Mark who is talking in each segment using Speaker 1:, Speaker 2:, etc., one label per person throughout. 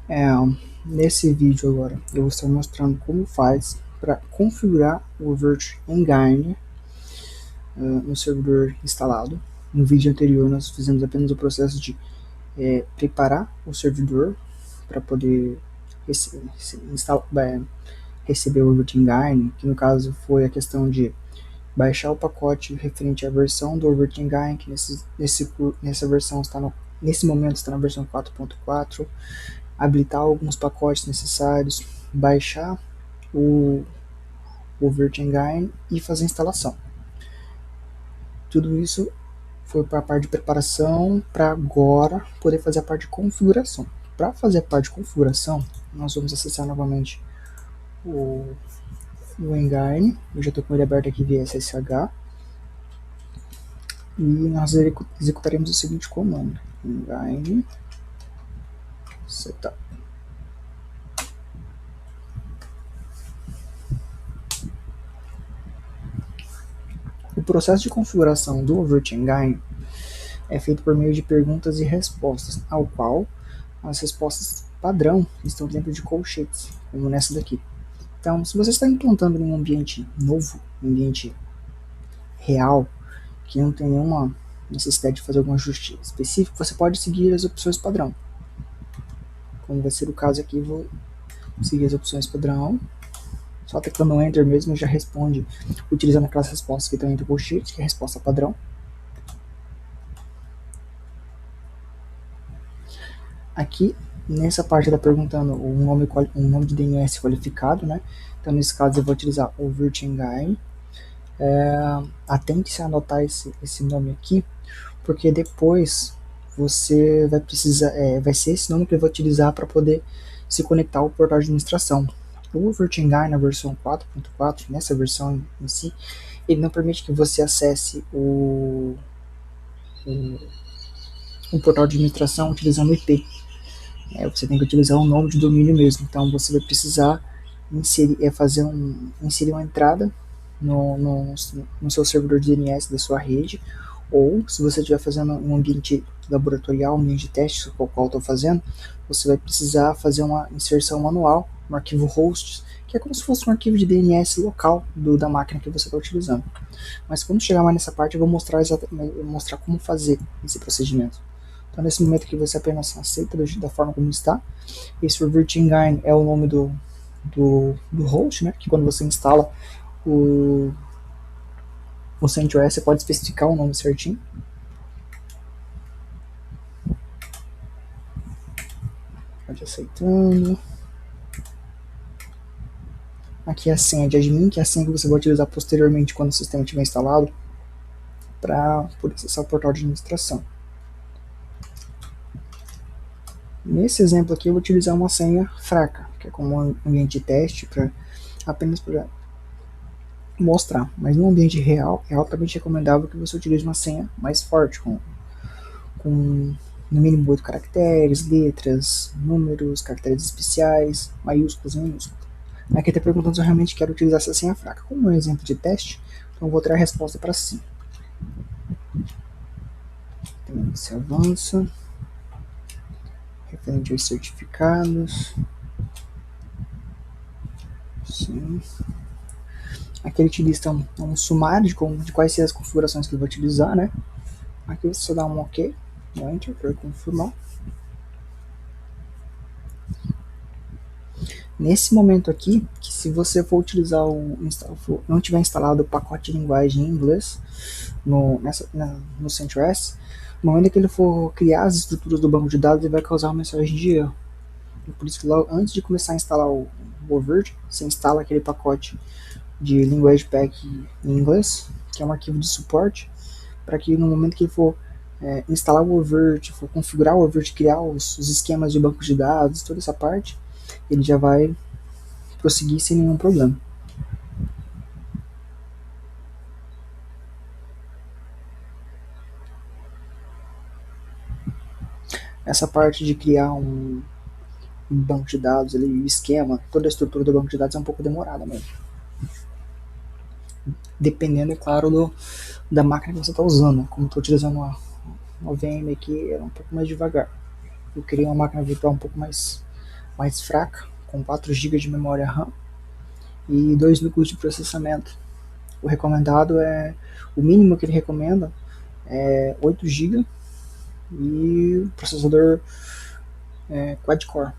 Speaker 1: É, Nesse vídeo agora eu vou estar mostrando como faz para configurar o Vert Engine no servidor instalado. No vídeo anterior nós fizemos apenas o processo de preparar o servidor para poder rece receber o Vert Engine, que no caso foi a questão de baixar o pacote referente à versão do Vert Engine, que nessa versão nesse momento está na versão 4.4, habilitar alguns pacotes necessários, baixar o, o Virtengine e fazer a instalação. Tudo isso foi para a parte de preparação, para agora poder fazer a parte de configuração. Para fazer a parte de configuração, nós vamos acessar novamente o Engine. Eu já estou com ele aberto aqui via SSH. E nós executaremos o seguinte comando: Engine setup. O processo de configuração do Virtengine é feito por meio de perguntas e respostas, ao qual as respostas padrão estão dentro de colchetes, como nessa daqui. Então, se você está implantando em um ambiente novo, um ambiente real, que não tem nenhuma necessidade de fazer algum ajuste específico, você pode seguir as opções padrão. Como vai ser o caso aqui, vou seguir as opções padrão. Só teclando Enter mesmo já responde, utilizando aquelas respostas que estão entre colchetes, que é a resposta padrão. Aqui, nessa parte está perguntando um nome de DNS qualificado, né? Então, nesse caso, eu vou utilizar o Virtengine. Atente-se a anotar esse nome aqui, porque depois você vai precisar, vai ser esse nome que eu vou utilizar para poder se conectar ao portal de administração. O Virtengine na versão 4.4, nessa versão em si, ele não permite que você acesse o portal de administração utilizando IP. Você tem que utilizar o nome de domínio mesmo. Então você vai precisar inserir uma entrada no seu servidor de DNS da sua rede, ou se você estiver fazendo um ambiente laboratorial, um ambiente de teste, qual eu estou fazendo, você vai precisar fazer uma inserção manual no arquivo hosts, que é como se fosse um arquivo de DNS local da máquina que você está utilizando. Mas quando chegar mais nessa parte, eu vou mostrar como fazer esse procedimento. Então, nesse momento aqui, você apenas aceita da forma como está. Esse Virtengine é o nome do host, né? Que quando você instala o CentOS, você pode especificar o nome certinho. Pode aceitando. Aqui é a senha de admin, que é a senha que você vai utilizar posteriormente quando o sistema estiver instalado para poder acessar o portal de administração. Nesse exemplo aqui eu vou utilizar uma senha fraca, que é como um ambiente de teste, apenas para mostrar. Mas no ambiente real é altamente recomendável que você utilize uma senha mais forte, com no mínimo 8 caracteres, letras, números, caracteres especiais, maiúsculos e minúsculos. Aqui está perguntando se eu realmente quero utilizar essa senha fraca. Como é um exemplo de teste, então eu vou ter a resposta para sim. Então, se avança. Referente aos certificados. Sim. Aqui ele te lista um sumário de quais são as configurações que eu vou utilizar, né? Aqui você só dá um OK, um Enter para confirmar. Nesse momento aqui, que se você for utilizar não tiver instalado o pacote de linguagem em inglês no CentOS, no momento que ele for criar as estruturas do banco de dados, ele vai causar uma mensagem de erro. E por isso que logo antes de começar a instalar o Vert, você instala aquele pacote de Language Pack em inglês, que é um arquivo de suporte, para que no momento que ele for instalar o Vert, for configurar o Vert, criar os esquemas de banco de dados, toda essa parte, ele já vai prosseguir sem nenhum problema. Essa parte de criar um banco de dados, o esquema, toda a estrutura do banco de dados é um pouco demorada mesmo. Dependendo, é claro, da máquina que você está usando. Como estou utilizando uma VM aqui, é um pouco mais devagar. Eu queria uma máquina virtual um pouco mais mais fraca, com 4 GB de memória RAM e 2 núcleos de processamento. O recomendado o mínimo que ele recomenda é 8 GB e o processador quad-core.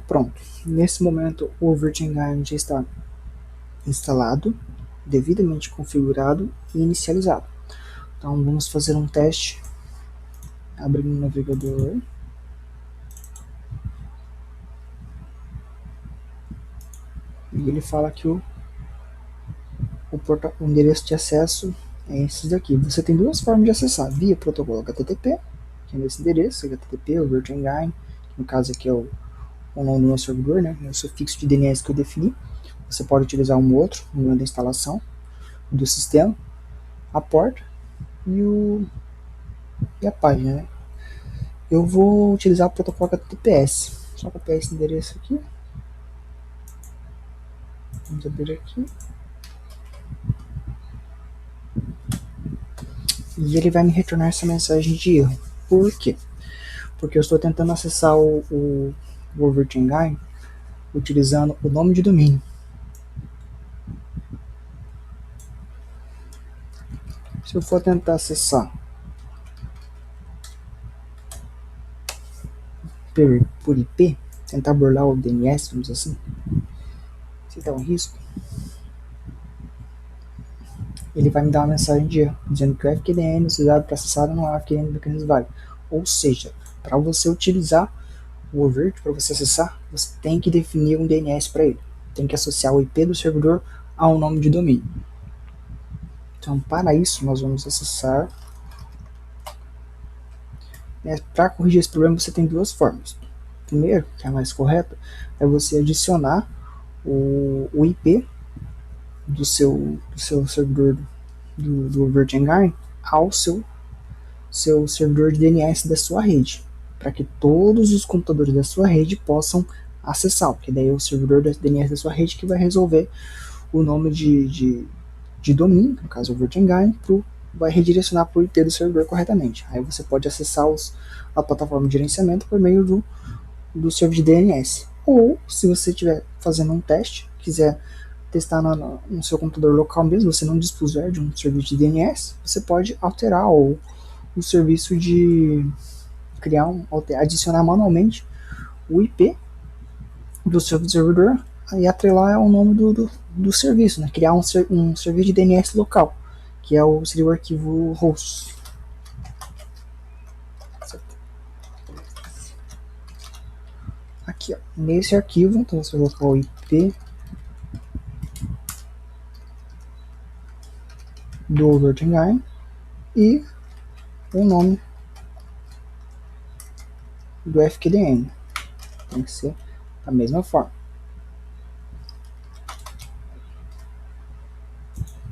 Speaker 1: Pronto, nesse momento o Virtual Environment já está instalado, devidamente configurado e inicializado. Então vamos fazer um teste abrindo o navegador. E ele fala que o endereço de acesso é esse daqui. Você tem duas formas de acessar: via protocolo HTTP, que é nesse endereço, HTTP, o Virtual Engine, que no caso aqui é o nome do meu servidor, né, o sufixo de DNS que eu defini. Você pode utilizar um outro no momento da instalação do sistema, a porta e a página, né? Eu vou utilizar o protocolo HTTPS. Só copiar esse endereço aqui. Vamos abrir aqui. E ele vai me retornar essa mensagem de erro. Por quê? Porque eu estou tentando acessar o Virtual Engine utilizando o nome de domínio. Se eu for tentar acessar por IP, tentar burlar o DNS, vamos dizer assim, se der um risco, ele vai me dar uma mensagem de erro, dizendo que o FQDN usado para acessar não é o FQDN do mecanismo válido. Ou seja, para você utilizar o Overt, para você acessar, você tem que definir um DNS para ele. Tem que associar o IP do servidor ao nome de domínio. Então, para isso, nós vamos acessar. Para corrigir esse problema, você tem duas formas. Primeiro, que é a mais correta, é você adicionar o IP do seu servidor do Virtual Engine ao seu servidor de DNS da sua rede, para que todos os computadores da sua rede possam acessar, porque daí é o servidor da DNS da sua rede que vai resolver o nome de domínio, no caso o Virtual Engine, vai redirecionar para o IP do servidor corretamente. Aí você pode acessar a plataforma de gerenciamento por meio do servidor de DNS. Ou, se você estiver fazendo um teste, quiser testar no seu computador local mesmo, você não dispuser de um serviço de DNS, você pode alterar o serviço de adicionar manualmente o IP do seu servidor e atrelar ao nome do serviço, né? Criar um serviço de DNS local, que seria o arquivo host. Aqui, ó, nesse arquivo, então você vai colocar o IP do Virtual Engine e o nome do FQDN. Tem que ser da mesma forma.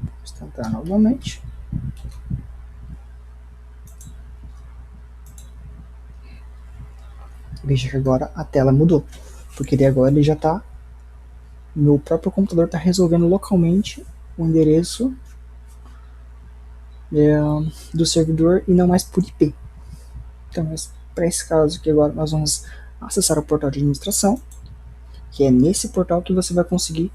Speaker 1: Vamos tentar novamente. Veja que agora a tela mudou, porque daí agora ele já está, meu próprio computador está resolvendo localmente o endereço do servidor e não mais por IP. Então, para esse caso aqui agora, nós vamos acessar o portal de administração, que é nesse portal que você vai conseguir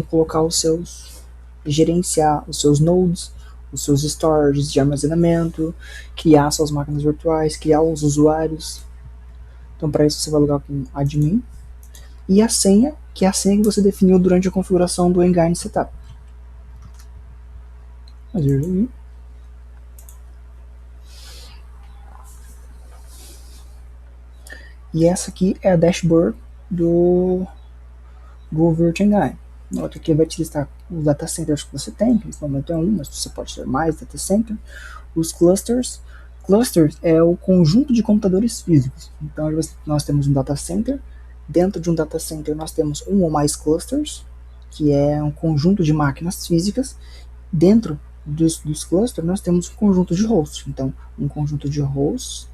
Speaker 1: colocar os seus, gerenciar os seus nodes, os seus storages de armazenamento, criar suas máquinas virtuais, criar os usuários. Então, para isso, você vai logar com admin e a senha, que é a senha que você definiu durante a configuração do Engine Setup. E essa aqui é a dashboard do Virtual Engine. Nota que vai te listar os data centers que você tem, que nesse momento é um, mas você pode ter mais data center. Os clusters. Clusters é o conjunto de computadores físicos. Então nós temos um data center. Dentro de um data center nós temos um ou mais clusters, que é um conjunto de máquinas físicas. Dentro dos clusters nós temos um conjunto de hosts. Então um conjunto de hosts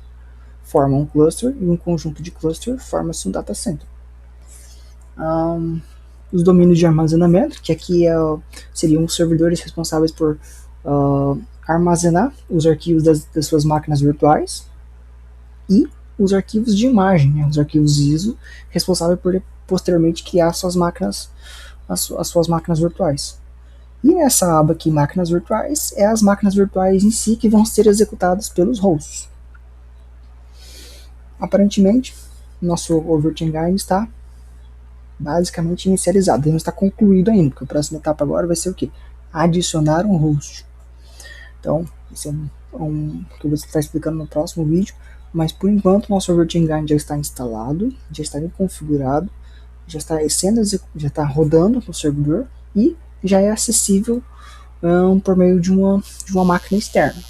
Speaker 1: forma um cluster e um conjunto de cluster forma-se um data center. Os domínios de armazenamento, que aqui seriam os servidores responsáveis por armazenar os arquivos das suas máquinas virtuais, e os arquivos de imagem, né, os arquivos ISO, responsáveis por posteriormente criar suas máquinas, as suas máquinas virtuais. E nessa aba aqui, máquinas virtuais, é as máquinas virtuais em si que vão ser executadas pelos hosts. Aparentemente, nosso Virtual Engine está basicamente inicializado, ele não está concluído ainda, porque a próxima etapa agora vai ser o quê? Adicionar um host. Então, esse é um que eu vou estar explicando no próximo vídeo, mas por enquanto nosso Virtual Engine já está instalado, já está configurado, já está rodando no servidor e já é acessível por meio de uma máquina externa.